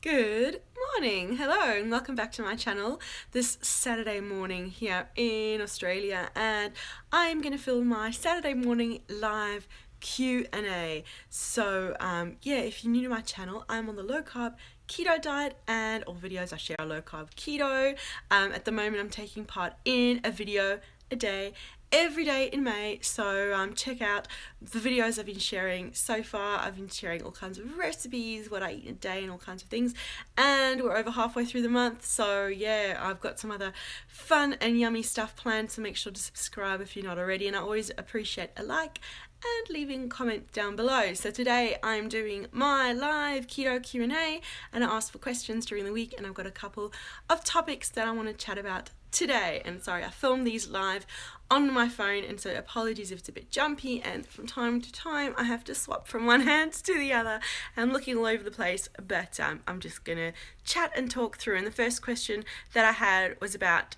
Good morning, hello, and welcome back to my channel this Saturday morning here in Australia, and I'm going to film my Saturday morning live Q&A. So yeah, if you're new to my channel, I'm on the low carb keto diet, and all videos I share are low carb keto. At the moment I'm taking part in a video a day every day in May, so check out the videos I've been sharing so far. I've been sharing all kinds of recipes, what I eat in a day and all kinds of things, and we're over halfway through the month, so yeah, I've got some other fun and yummy stuff planned, so make sure to subscribe if you're not already, and I always appreciate a like and leaving a comment down below. So today I'm doing my live keto Q&A, and I ask for questions during the week, and I've got a couple of topics that I want to chat about today. And sorry, I filmed these live on my phone, and so apologies if it's a bit jumpy, and from time to time I have to swap from one hand to the other. I'm looking all over the place, but I'm just gonna chat and talk through. And the first question that I had was about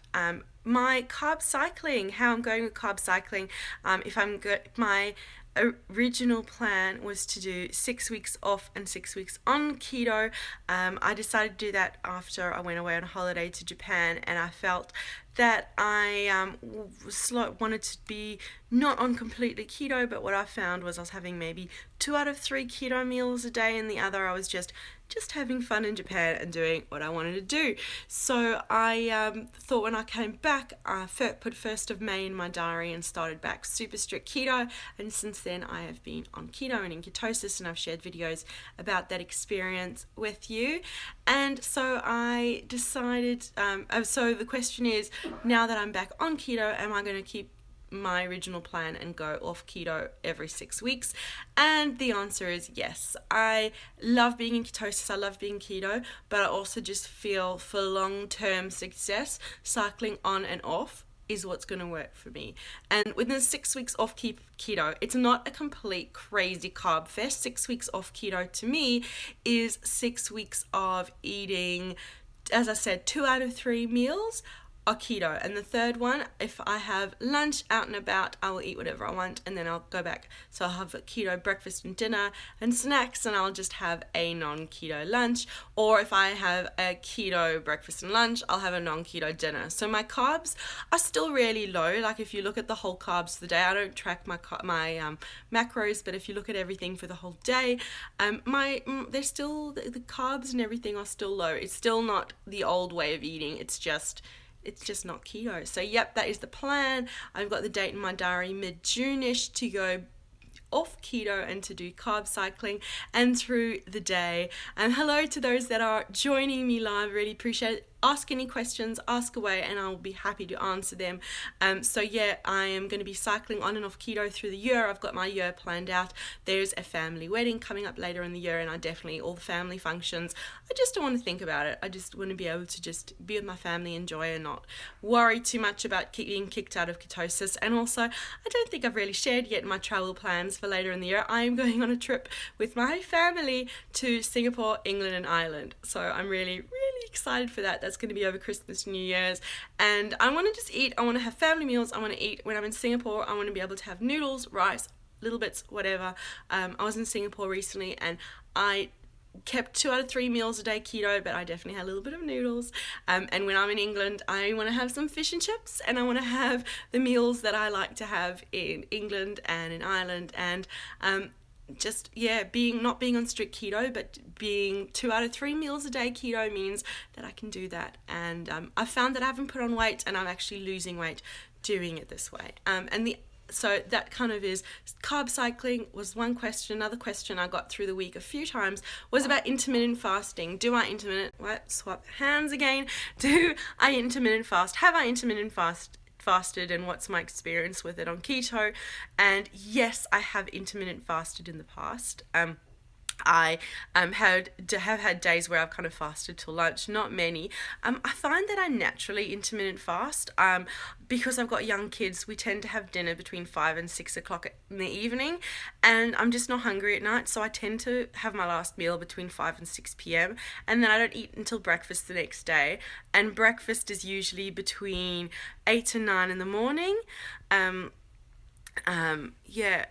my carb cycling, how I'm going with carb cycling. If I'm good, my original plan was to do 6 weeks off and 6 weeks on keto. I decided to do that after I went away on holiday to Japan, and I felt that I wanted to be not on completely keto, but what I found was I was having maybe 2 out of 3 keto meals a day, and the other I was just having fun in Japan and doing what I wanted to do. So I thought when I came back, I put 1st of May in my diary and started back super strict keto, and since then I have been on keto and in ketosis, and I've shared videos about that experience with you. And so I decided, so the question is, now that I'm back on keto, am I going to keep my original plan and go off keto every 6 weeks? And the answer is yes. I love being in ketosis, I love being keto, but I also just feel for long-term success, cycling on and off is what's going to work for me. And within 6 weeks off keto, it's not a complete crazy carb fest. 6 weeks off keto to me is 6 weeks of eating, as I said, 2 out of 3 meals are keto, and the third one, if I have lunch out and about, I will eat whatever I want, and then I'll go back. So I'll have a keto breakfast and dinner and snacks, and I'll just have a non-keto lunch. Or if I have a keto breakfast and lunch, I'll have a non-keto dinner. So my carbs are still really low. Like if you look at the whole carbs for the day, I don't track my macros, but if you look at everything for the whole day, they're still, the carbs and everything are still low. It's still not the old way of eating. It's just not keto. So yep, that is the plan. I've got the date in my diary, mid-June-ish, to go off keto and to do carb cycling and through the day. And hello to those that are joining me live, really appreciate it. Ask any questions, ask away, and I'll be happy to answer them. So yeah, I am going to be cycling on and off keto through the year. I've got my year planned out. There's a family wedding coming up later in the year, and I definitely, all the family functions, I just don't want to think about it. I just want to be able to just be with my family, enjoy, and not worry too much about being kicked out of ketosis. And also, I don't think I've really shared yet my travel plans for later in the year. I am going on a trip with my family to Singapore, England, and Ireland. So I'm really, really excited for that. That's going to be over Christmas, New Year's, and I want to just eat. I want to have family meals. I want to eat when I'm in Singapore. I want to be able to have noodles, rice, little bits, whatever. I was in Singapore recently, and I kept 2 out of 3 meals a day keto, but I definitely had a little bit of noodles. And when I'm in England, I want to have some fish and chips, and I want to have the meals that I like to have in England and in Ireland. And just yeah, not being on strict keto, but being 2 out of 3 meals a day keto means that I can do that. And I found that I haven't put on weight, and I'm actually losing weight doing it this way. So that kind of is carb cycling was one question. Another question I got through the week a few times was about intermittent fasting. Do I swap hands again? Do I intermittent fast? Have I intermittent fasted, and what's my experience with it on keto? And yes, I have intermittent fasted in the past. I have had days where I've kind of fasted till lunch, not many. I find that I naturally intermittent fast. Because I've got young kids, we tend to have dinner between 5 and 6 o'clock in the evening, and I'm just not hungry at night, so I tend to have my last meal between 5 and 6 p.m, and then I don't eat until breakfast the next day, and breakfast is usually between 8 and 9 in the morning. Yeah,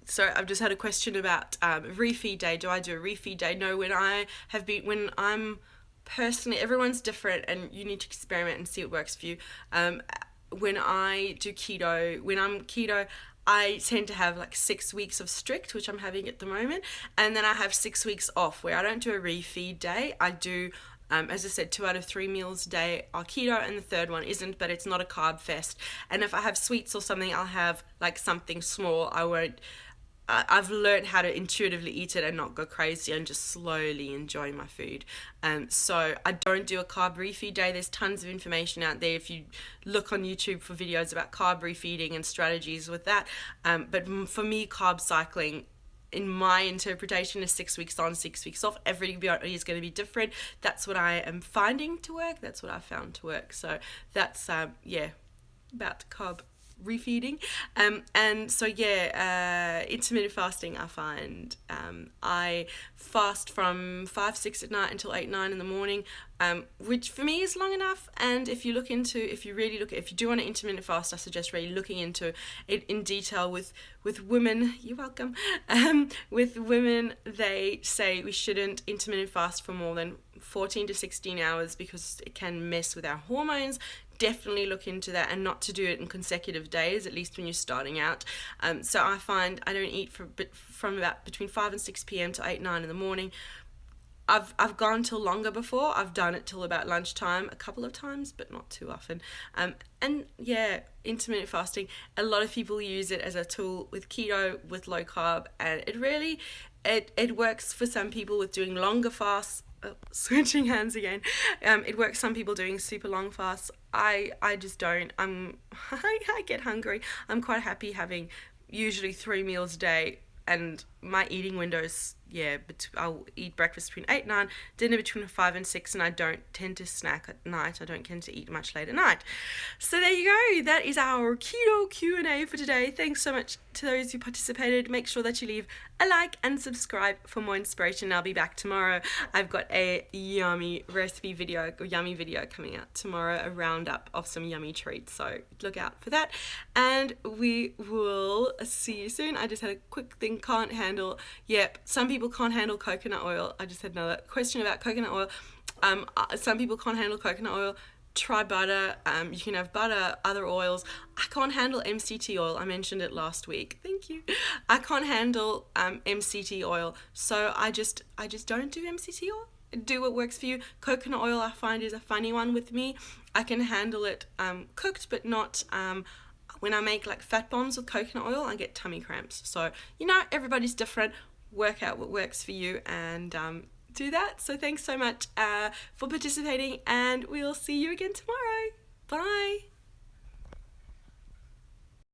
So I've just had a question about refeed day. Do I do a refeed day? No, when I'm personally, everyone's different and you need to experiment and see what works for you. When I do keto, when I'm keto, I tend to have like 6 weeks of strict, which I'm having at the moment, and then I have 6 weeks off where I don't do a refeed day. I do, as I said, 2 out of 3 meals a day are keto, and the third one isn't, but it's not a carb fest. And if I have sweets or something, I'll have like something small. I've learned how to intuitively eat it and not go crazy and just slowly enjoy my food. So I don't do a carb refeed day. There's tons of information out there if you look on YouTube for videos about carb refeeding and strategies with that. But for me, carb cycling, in my interpretation, is 6 weeks on, 6 weeks off. Everybody is going to be different. That's what I am finding to work. That's what I found to work. So that's, about carb refeeding. And so intermittent fasting, I find I fast from 5-6 at night until 8-9 in the morning, which for me is long enough. And if you do want to intermittent fast, I suggest really looking into it in detail with women. You're welcome. With women, they say we shouldn't intermittent fast for more than 14 to 16 hours because it can mess with our hormones. Definitely look into that, and not to do it in consecutive days, at least when you're starting out. So I find I don't eat from about between 5 and 6 p.m. to 8-9 in the morning. I've gone till longer before. I've done it till about lunchtime a couple of times, but not too often. Intermittent fasting, a lot of people use it as a tool with keto, with low carb, and it works for some people with doing longer fasts. Switching hands again. It works some people doing super long fasts. I just don't. I get hungry. I'm quite happy having usually 3 meals a day, and my eating windows, I'll eat breakfast between 8-9, dinner between 5 and 6, and I don't tend to snack at night. I don't tend to eat much late at night. So there you go. That is our keto Q&A for today. Thanks so much to those who participated. Make sure that you leave a like and subscribe for more inspiration. I'll be back tomorrow. I've got a yummy video coming out tomorrow, a roundup of some yummy treats. So look out for that. And we will see you soon. I just had a quick thing, some people can't handle coconut oil. I just had another question about coconut oil. Some people can't handle coconut oil. Try butter. You can have butter, other oils. I can't handle MCT oil. I mentioned it last week. Thank you. I can't handle MCT oil, so I just don't do MCT oil. Do what works for you. Coconut oil, I find, is a funny one with me. I can handle it cooked, but not when I make like fat bombs with coconut oil. I get tummy cramps. So everybody's different. Work out what works for you and do that. So thanks so much for participating, and we'll see you again tomorrow. Bye.